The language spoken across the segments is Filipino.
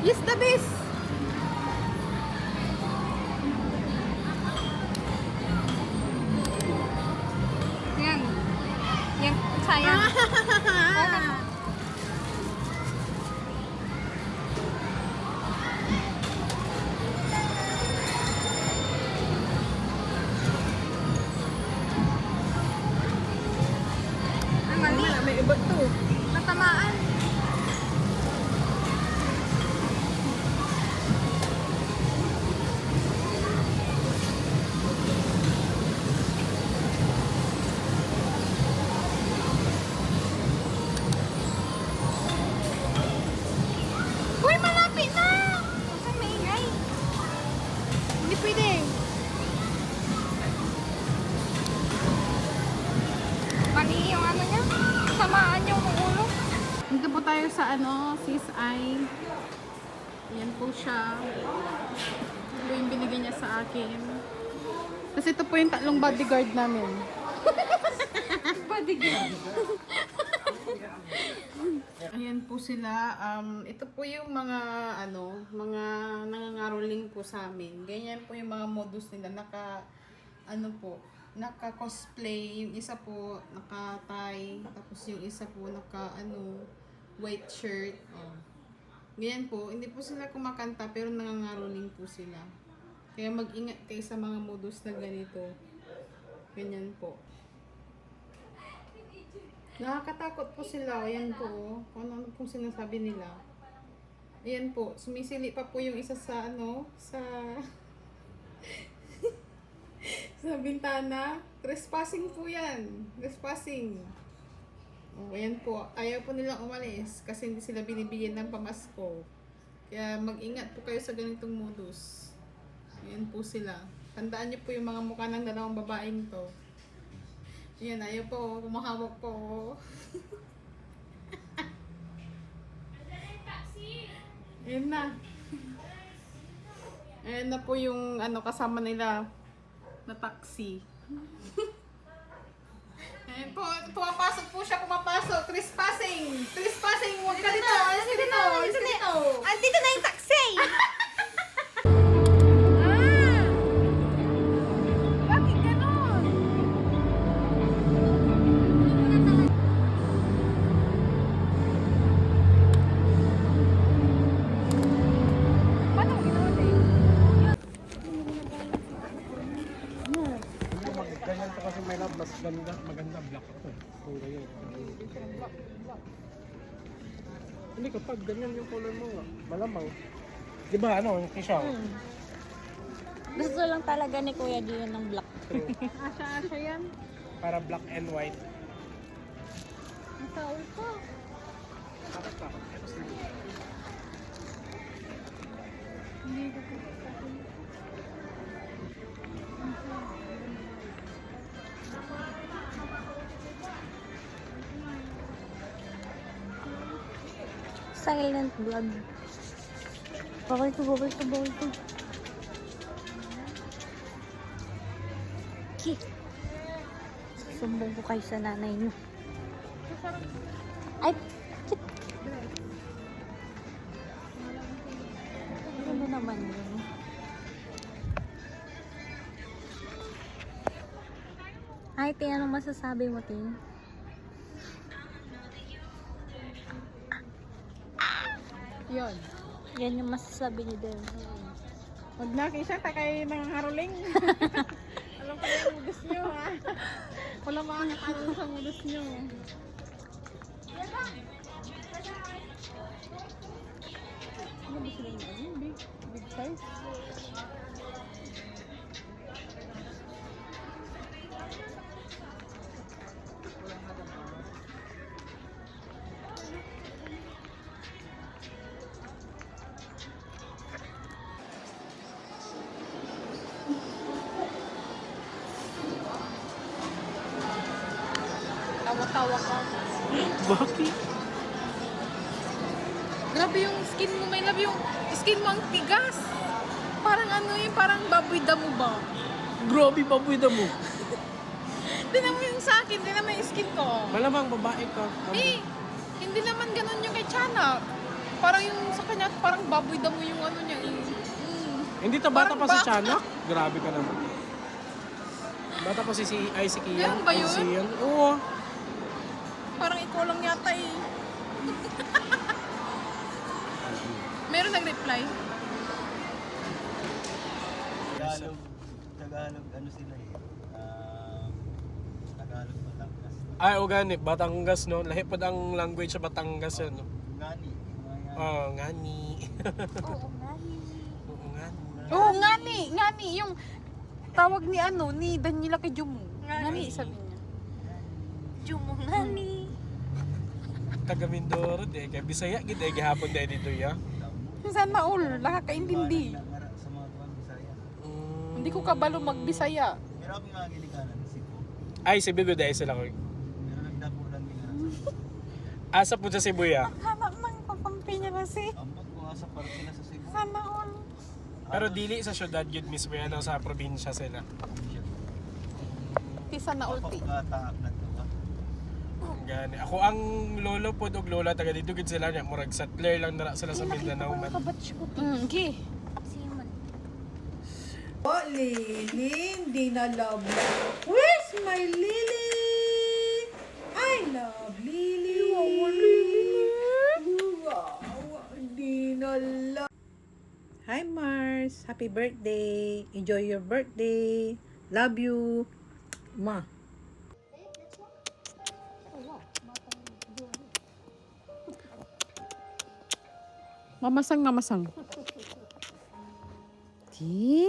Yes, the best. Yan. Yan, sayang. Ay, mali. May iba to. Natamaan. Uy, malapit na! Huwag kang maingay. Hindi pwede. Mali yung ano niya. Tamaan yung ulo. Dito po tayo sa Sis Eye. Yan po siya. Ito yung binigay niya sa akin. Kasi ito po yung tatlong bodyguard namin. Bodyguard. Ayan po sila. Ito po yung mga mga nangangaroling po sa amin. Ganyan po yung mga modus nila. Naka-cosplay. Yung isa po naka-tie. Tapos yung isa po white shirt. Oh. Ganyan po. Hindi po sila kumakanta pero nangangaroling po sila. Kaya mag-ingat kayo sa mga modus na ganito. Ganyan po. Nakakatakot po sila. Ayan po. Kung ano pong sinasabi nila. Ayan po. Sumisili pa po yung isa sa sa bintana. Trespassing po yan. Trespassing. O, ayan po. Ayaw po nilang umalis kasi hindi sila binibigyan ng pamasko. Kaya mag-ingat po kayo sa ganitong modus. Ayan po sila. Tandaan niyo po yung mga mukha ng dalawang babaeng to. Ayan, ayaw po. Kumahawak po. Ayan na. Ayan na po yung kasama nila na taxi. Ayan po, pumapasok po siya, pumapasok. Trespassing! Trespassing! Huwag ka dito! Alis ka dito! Alis ka dito! Andito na yung taxi! Bakit ganon? Paano ginuli? Ganyan to kasi may love, mas maganda black ako. Kung ganyan. Hindi kapag ganyan yung color mo, malamang. Di ba yung kisyaw? Gusto lang talaga ni Kuya Dion ng black. Asya yan. Para black and white. Ang saul ko. Bakit pa? Hindi ko po. Silent vlog. Bawal to. Okay. Sumbong ko kayo sa nanay niyo. Ay, kit. Ano naman yun? Ay, Tin, anong masasabi mo, Tin? Yun. Yan yung masasabi ni Del. Huwag na, Kisha, takay nangangaroling. Alam ko yung modus nyo, ha? Wala makakatalo sa modus nyo. Ano ba sila yung big size? Tawa-tawa ka. Bakit? Grabe yung skin mo, may love yung skin mo ang tigas. Parang parang baboy damo ba? Grabe, baboy na mo. Tinan mo yung sa akin, tinan mo yung skin ko. Malamang babae ka. Eh, hindi naman ganun yung kay Chana. Parang yung sa kanya, parang baboy damo yung ano niya. Hindi ta bata Parang pa si Tianak? Grabe ka naman. Bata pa si Kian. Meron ba yun? Si Ian. Oo. Parang ikaw lang yata eh. Meron nag-reply. Tagalog, ano sila eh. Tagalog, Batangas. Ay, o gani. Batangas, no? Lahi pa ang language sa Batangas yan, no? Ngani. Oh, ngani. Oo, ngani. Oo, ngani. Oo, ngani. Yung tawag ni ano, ni Daniela kay Jumo. Ngani, sabi niya. Jumo, ngani. Taga Mindoro, di. Kaya Bisaya, gid. Gihapon dahil dito, ya. Sana all, nakakaintindi. Nangara sa mga tuwang Bisaya. Hindi ko kabalo magbisaya. Pero kami mga gilikanan, Cebu. Ay, si Bigo dahil sila ko. Pero nagdakulan din nga sa Asa po sa Cebu, ya. Hanap ng papampi niya kasi. ambot ko nga sa parang sila sa Cebu. Sana all. Pero dili sa syudad yun mismo yan, no? Sa probinsya sila. Ti sana all ti. Pagkataak na to ba? Gani. Ako ang lolo po og lola taga dito gid sila niya murag settler lang nara sila sa Mindanao man. Okay. Simon. Oh, Lily, hindi na love. Where's my Lily? I love Lily. Wow, hindi na love. Hi, Mars. Happy birthday. Enjoy your birthday. Love you. Ma. Mamasang. Ti.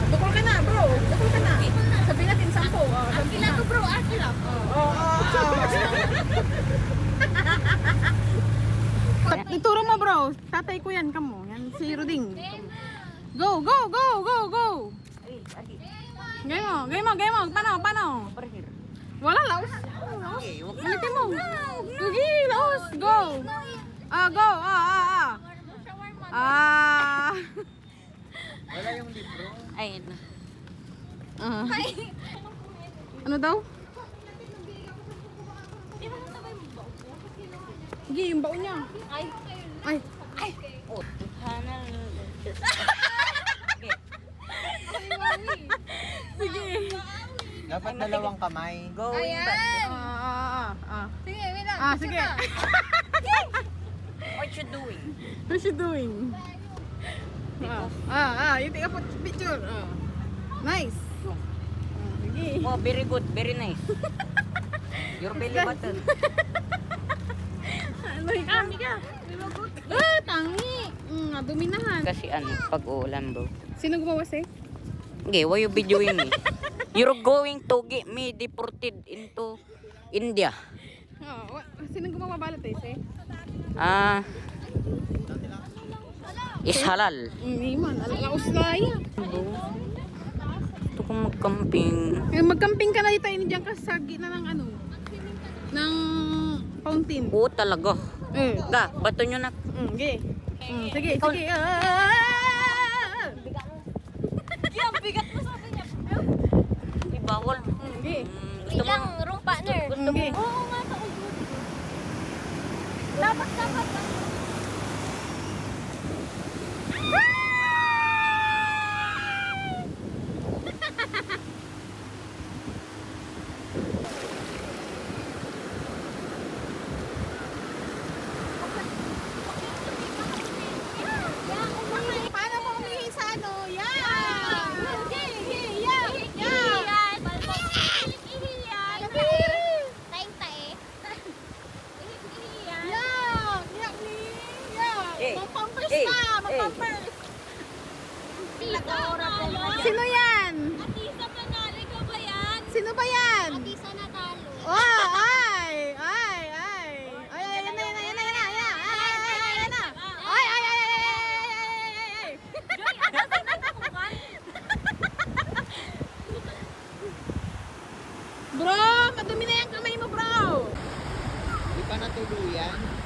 Dukol ka na, bro. Dukol ka na. Sabi natin 10. Akin na to bro, akin na. Ituro mo, bro. Tatay ko yan, kamo. Yan si Ruding. Go. Game mo. Paano? Wala, laos. Ulitin mo. Sige, laos. Go. Go. Wala yung libro. Ayun. Ano daw? Sige, yung baon niya. Ay. Hanal. Sige. Dapat dalawang kamay. Going back. Sige, wait lang. Sige. What you doing? What's she doing? You take a picture. Nice. Sige. Oh, very good, very nice. Your belly button. Ano ka? Tangi. Duminahan. Kasi ano, pag-uulan bro. Sino gumawa sa'yo? Okay, why you videoing me? You're going to get me deported into India. Sino gumawa balot sa'yo? Is halal. Hindi man. Alaos laya. Gusto kong mag-camping. Mag-camping ka na dito. Diyan ka sa gitna ng ano? Ng fountain. Oo talaga. Ga, bato nyo na. Sige. Sige. Yung bigat mo sa akin niya. Ibawal. Sige. Gusto mo? Wrong partner. Sige. Oo nga, sa ulo. Dapat. Paano mo umihi sa ano? Yan! Mapampers Eh, ka! Mapampers! Sino yan? Atisa Panali ka ba yan? Sino ba yan? Atisa Natalo. Oh, ay! Yan na! Ay! Bro, madumi na yung kamay mo, bro! Di pa natuluyan.